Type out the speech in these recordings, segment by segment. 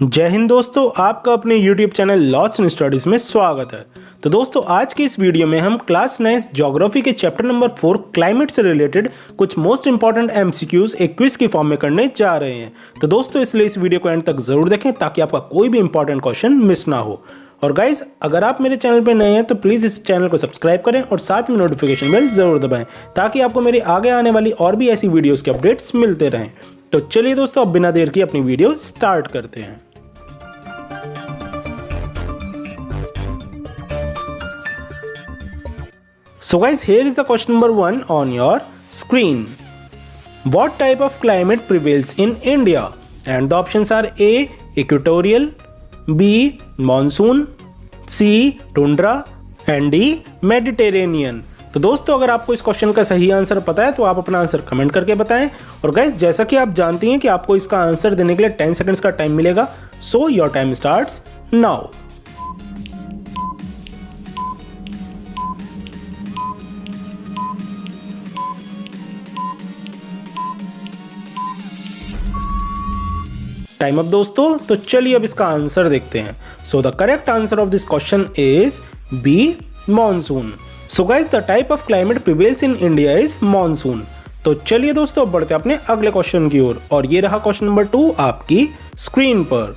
जय हिंद दोस्तों, आपका अपने YouTube channel lost in studies में स्वागत है। तो दोस्तों, आज की इस वीडियो में हम क्लास 9 ज्योग्राफी के चैप्टर नंबर 4 क्लाइमेट से रिलेटेड कुछ मोस्ट इंपॉर्टेंट MCQs एक क्विज की फॉर्म में करने जा रहे हैं। तो दोस्तों, इसलिए इस वीडियो को एंड तक जरूर देखें ताकि आपका कोई भी इंपॉर्टेंट क्वेश्चन मिस ना हो। और गाइज, अगर आप मेरे चैनल पर नए हैं तो प्लीज़ इस चैनल को सब्सक्राइब करें और साथ में नोटिफिकेशन बेल जरूर दबाएं ताकि आपको मेरी आगे आने वाली और भी ऐसी वीडियोज़ के अपडेट्स मिलते रहें। तो चलिए दोस्तों, अब बिना देर की अपनी वीडियो स्टार्ट करते हैं। So guys, here is the question number 1 on your screen. What type of climate prevails in India? And the options are A. Equatorial, B. Monsoon, C. Tundra and D. Mediterranean. तो दोस्तों, अगर आपको इस question का सही answer पता है तो आप अपना आंसर कमेंट करके बताएं। और गाइस, जैसा कि आप जानती हैं कि आपको इसका आंसर देने के लिए 10 सेकंड्स का टाइम मिलेगा। So your time starts now. Time up दोस्तों। तो चलिए अब इसका आंसर देखते हैं। So the correct answer of this question is B, monsoon. So guys, the type of climate prevails in India is monsoon. तो चलिए दोस्तों, अब बढ़ते अपने अगले क्वेश्चन की ओर। और ये रहा क्वेश्चन नंबर 2 आपकी स्क्रीन पर।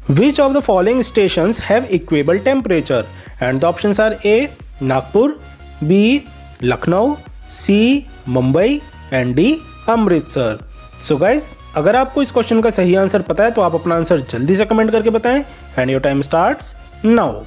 Which of the following stations have equable temperature? And the options are A. Nagpur, B. Lucknow, C. Mumbai and D. Amritsar. So guys, अगर आपको इस क्वेश्चन का सही आंसर पता है तो आप अपना आंसर जल्दी से कमेंट करके बताएं। And your time starts now.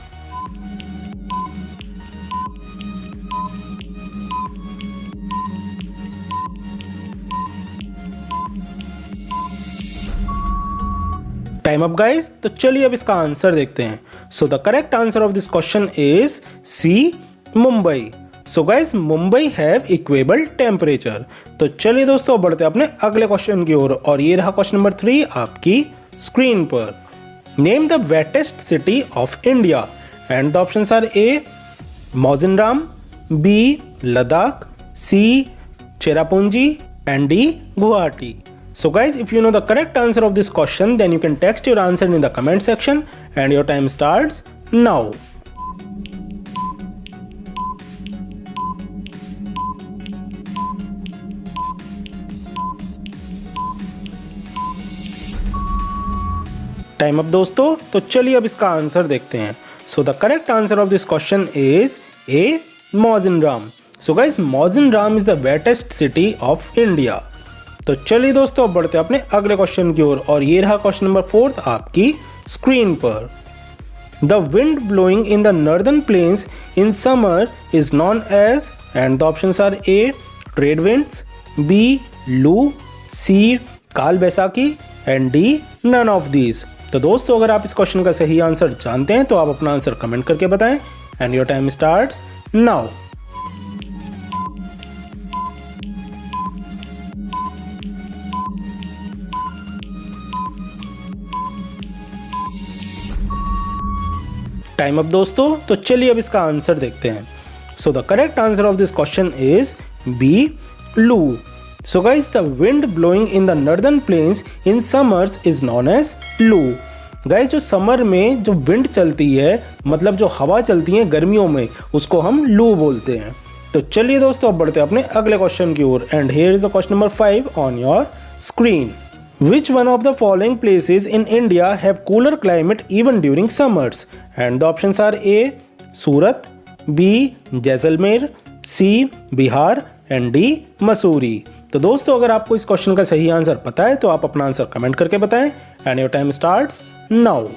Time up guys. तो चलिए अब इसका आंसर देखते हैं। So the correct answer of this question is C, Mumbai. So guys, Mumbai have equable temperature. तो चलिए दोस्तों, बढ़ते अपने अगले क्वेश्चन की ओर। और ये रहा क्वेश्चन नंबर 3 आपकी स्क्रीन पर। Name the wettest city of India. And the options are A. Mawsynram, B. Ladakh, C. Cherrapunji and D. Guwahati. So guys, if you know the correct answer of this question, then you can text your answer in the comment section and your time starts now. Time up दोस्तों। तो चलिए अब इसका answer देखते हैं। So the correct answer of this question is A, Mawsynram. So guys, Mawsynram is the wettest city of India. तो चलिए दोस्तों, अब बढ़ते अपने अगले क्वेश्चन की ओर। और ये रहा क्वेश्चन नंबर 4 आपकी स्क्रीन पर। The wind blowing in the northern plains in summer is known as. And the options are A. Trade winds, B. Loo, C. Kal baisakhi and D. None of these. तो दोस्तों, अगर आप इस क्वेश्चन का सही आंसर जानते हैं तो आप अपना आंसर कमेंट करके बताएं। And your time starts now. Time up दोस्तों। तो चलिए अब इसका आंसर देखते हैं। So the correct answer of this question is B, loo. So guys, the wind blowing in the northern plains in summers is known as loo. Guys, जो summer में जो विंड चलती है, मतलब जो हवा चलती है गर्मियों में, उसको हम लू बोलते हैं। तो चलिए दोस्तों, अब बढ़ते हैं अपने अगले क्वेश्चन की ओर। And here is the question number 5 on your screen. Which one of the following places in India have cooler climate even during summers? And the options are A. Surat, B. Jaisalmer, C. Bihar and D. Mussoorie. तो दोस्तों, अगर आपको इस question का सही answer पता है तो आप अपना आंसर कमेंट करके बताएं। And your time starts now.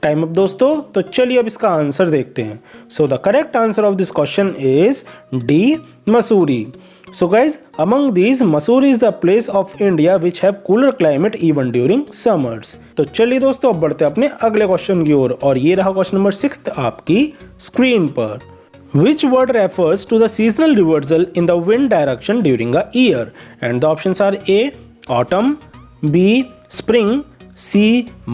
Time up दोस्तों। तो चलिए अब इसका आंसर देखते हैं। So the correct answer of this question is D, Mussoorie. So guys, among these Mussoorie is the place of India which have cooler climate even during summers. तो चलिए दोस्तों, अब बढ़ते अपने अगले क्वेश्चन की ओर। और ये रहा क्वेश्चन नंबर 6 आपकी स्क्रीन पर। Which word refers to the seasonal reversal in the wind direction during a year? And the options are A. Autumn, B. Spring, C.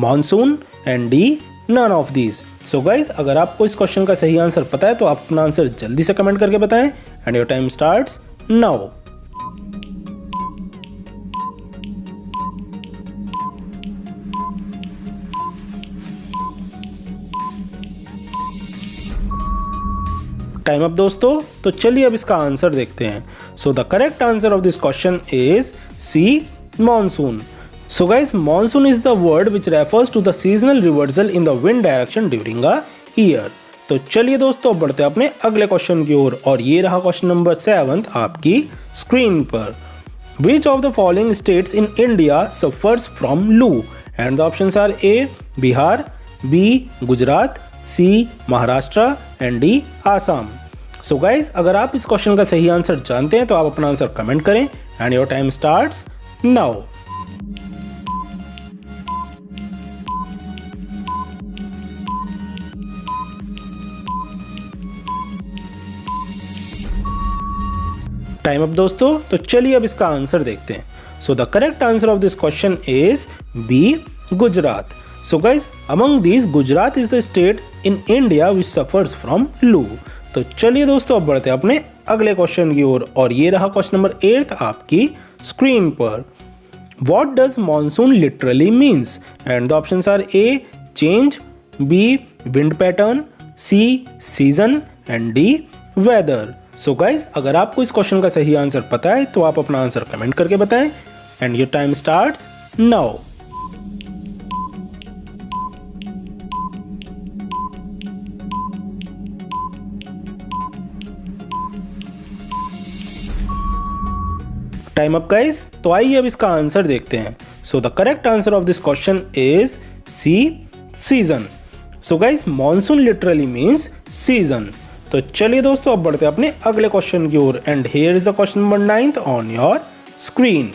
Monsoon and D. none of these. So guys, अगर आपको इस question का सही answer पता है तो आप अपना आंसर जल्दी से कमेंट करके बताएं and your time starts now. Time up दोस्तों, तो चलिए अब इसका आंसर देखते हैं. So the correct answer of this question is C, monsoon. So guys, monsoon is the word which refers to the seasonal reversal in the wind direction during a year. तो चलिए दोस्तों बढ़ते हैं अपने अगले क्वेश्चन की ओर और ये रहा क्वेश्चन नंबर 7 आपकी स्क्रीन पर. Which of the following states in India suffers from loo? And the options are A. Bihar, B. Gujarat, C. Maharashtra and D. Assam. So guys, अगर आप इस क्वेश्चन का सही आंसर जानते हैं तो आप अपना आंसर कमेंट करें and your time starts now. Time up दोस्तों, तो चलिए अब इसका आंसर देखते हैं. So the correct answer of this question is B, Gujarat. So guys, among this Gujarat is the state in India which suffers from loo. तो चलिए दोस्तों अब बढ़ते हैं अपने अगले क्वेश्चन की ओर और ये रहा क्वेश्चन नंबर 8 आपकी स्क्रीन पर. What does monsoon literally means? And the options are A. Change, B. Wind pattern, C. Season and D. Weather. So guys, अगर आपको इस क्वेश्चन का सही आंसर पता है तो आप अपना आंसर कमेंट करके बताएं and your time starts now. Time up guys, तो आइए अब इसका आंसर देखते हैं. So the correct answer of this question is C, season. So guys, monsoon literally means season. तो चलिए दोस्तों अब बढ़ते हैं अपने अगले क्वेश्चन की ओर and here is the question number 9 on your screen.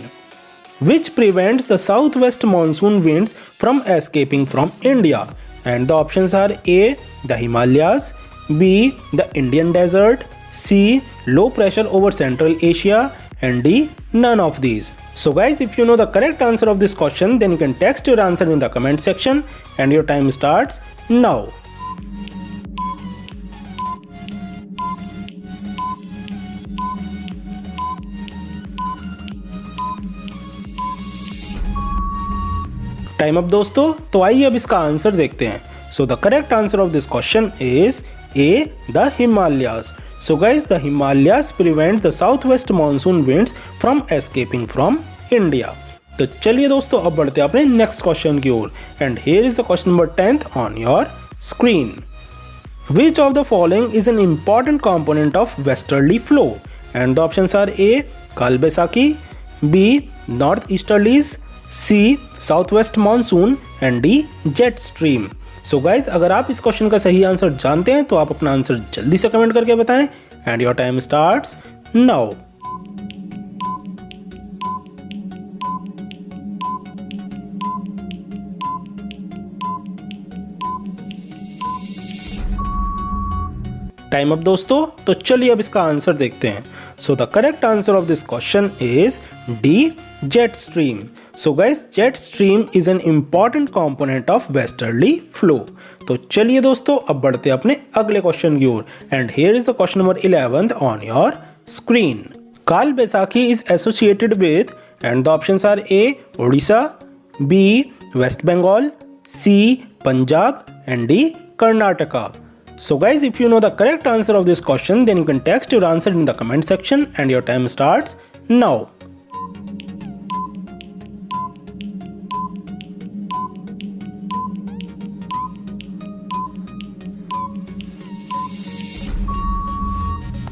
Which prevents the south west monsoon winds from escaping from India? And the options are A. The Himalayas, B. The Indian desert, C. Low pressure over central Asia and D. none of these. So guys, if you know the correct answer of this question, then you can text your answer in the comment section and your time starts now. Time up दोस्तों, तो आइए अब इसका answer देखते हैं. So the correct answer of this question is A. The Himalayas. So guys, the Himalayas prevent the southwest monsoon winds from escaping from India. तो चलिए दोस्तों अब बढ़ते हैं अपने नेक्स्ट क्वेश्चन की ओर and here is the question number 10 on your screen. Which of the following is an important component of westerly flow? And the options are A. काल Baisakhi, B. North easterlies, C. Southwest monsoon and D. Jet stream. So guys, अगर आप इस question का सही answer जानते हैं तो आप अपना आंसर जल्दी से कमेंट करके बताएं and your time starts now. Time up दोस्तों, तो चलिए अब इसका आंसर देखते हैं. So the correct answer of this question is D. Jet stream. So guys, jet stream is an important component of westerly flow. तो चलिए दोस्तों अब बढ़ते हैं अपने अगले क्वेश्चन की ओर and here is the question number 11 on your screen. Kal Baisakhi is associated with and the options are A. Odisha, B. West Bengal, C. Punjab and D. Karnataka. So guys, if you know the correct answer of this question, then you can text your answer in the comment section and your time starts now.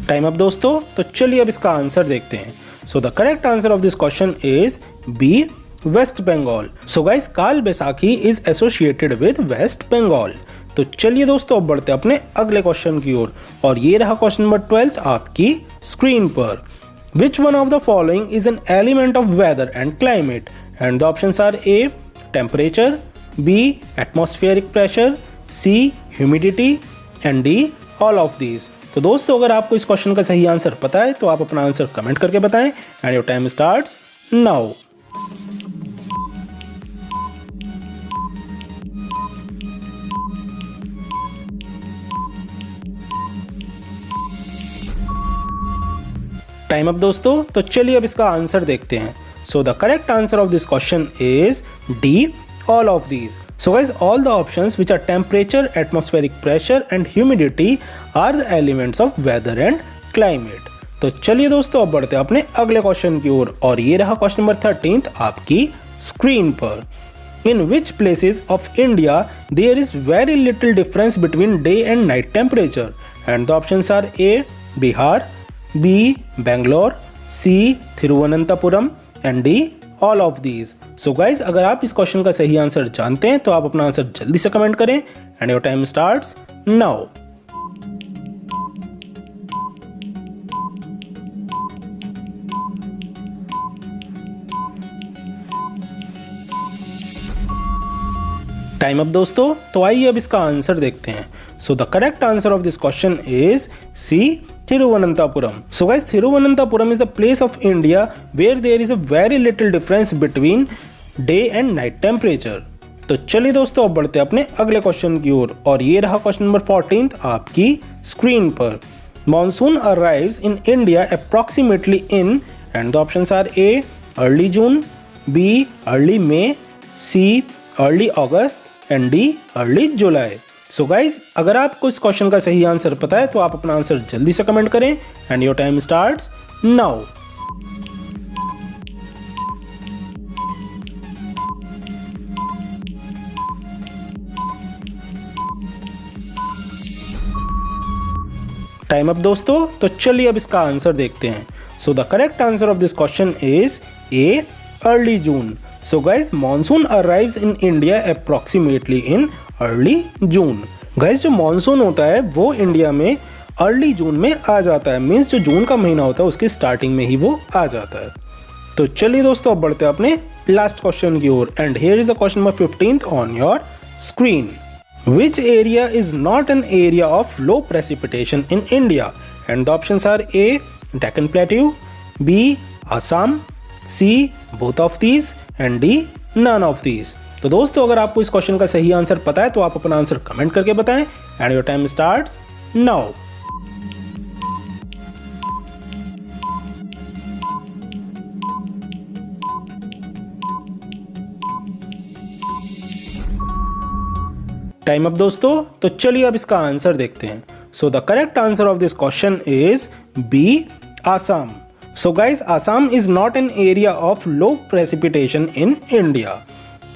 Time up दोस्तों, तो चलिए अब इसका answer देखते हैं. So the correct answer of this question is B. West Bengal. So guys, Kal Baisakhi is associated with West Bengal. तो चलिए दोस्तों अब बढ़ते हैं अपने अगले क्वेश्चन की ओर और ये रहा क्वेश्चन नंबर 12 आपकी स्क्रीन पर. Which one of the following is an element of weather and climate? And the options are A. Temperature, B. Atmospheric pressure, C. Humidity and D. All of these. तो दोस्तों अगर आपको इस question का सही answer पता है तो आप अपना आंसर कमेंट करके बताएं and your time starts now. Time up दोस्तों, तो चलिए अब इसका आंसर देखते हैं। So the correct answer of this question is D, all of these. So guys, all the options which are temperature, atmospheric pressure and humidity are the elements of weather and climate. तो चलिए दोस्तों अब बढ़ते हैं अपने अगले question की ओर, और ये रहा क्वेश्चन नंबर 13 आपकी स्क्रीन पर। In which places of India there is very little difference between day and night temperature? And the options are A. Bihar, B. Bangalore, C. Thiruvananthapuram and D. All of these. So guys, अगर आप इस question का सही answer जानते हैं तो आप अपना आंसर जल्दी से कमेंट करें and your time starts now. Time up दोस्तों, तो आइए अब इसका आंसर देखते हैं। So the correct answer of this question is C, Thiruvananthapuram. So guys, Thiruvananthapuram is the place of India where there is a very little difference between day and night temperature. तो चलिए दोस्तों अब बढ़ते हैं अपने अगले क्वेश्चन की ओर, और ये रहा क्वेश्चन नंबर 14 आपकी स्क्रीन पर। Monsoon arrives in India approximately in, and the options are A. early June, B. early May, C. early August and D. early July. So guys, अगर आपको इस क्वेश्चन का सही आंसर पता है तो आप अपना आंसर जल्दी से कमेंट करें and your time starts now. Time up दोस्तों, तो चलिए अब इसका आंसर देखते हैं। So the correct answer of this question is A, early June. So guys, monsoon arrives in India approximately in early June. Guys, जो monsoon होता है वो इंडिया में अर्ली जून में आ जाता है, मीन्स जो जून का महीना होता है उसकी स्टार्टिंग में ही वो आ जाता है। तो चलिए दोस्तों अब बढ़ते हैं अपने लास्ट क्वेश्चन की ओर, and here is the question number 15 on your screen. Which area is not an area of low precipitation in India? And the options are A. Deccan plateau, B. Assam, C. Both of these and D. None of these. तो दोस्तों अगर आपको इस question का सही answer पता है तो आप अपना आंसर कमेंट करके बताएं and your time starts now. Time up दोस्तों, तो चलिए अब इसका आंसर देखते हैं। So the correct answer of this question is B, Assam. So guys, Assam is not an area of low precipitation in India.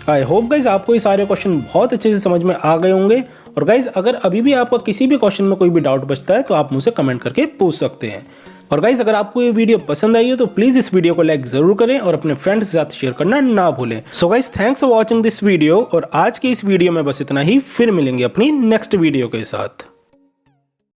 I hope guys आपको ये सारे क्वेश्चन बहुत अच्छे से समझ में आ गए होंगे। और गाइज अगर अभी भी आपका किसी भी क्वेश्चन में कोई भी डाउट बचता है तो आप मुझसे कमेंट करके पूछ सकते हैं। और गाइज अगर आपको ये वीडियो पसंद आई हो तो प्लीज इस वीडियो को लाइक जरूर करें और अपने फ्रेंड्स के साथ शेयर करना ना भूलें। So guys, thanks for watching this video, और आज की इस वीडियो में बस इतना ही। फिर मिलेंगे अपनी नेक्स्ट वीडियो के साथ।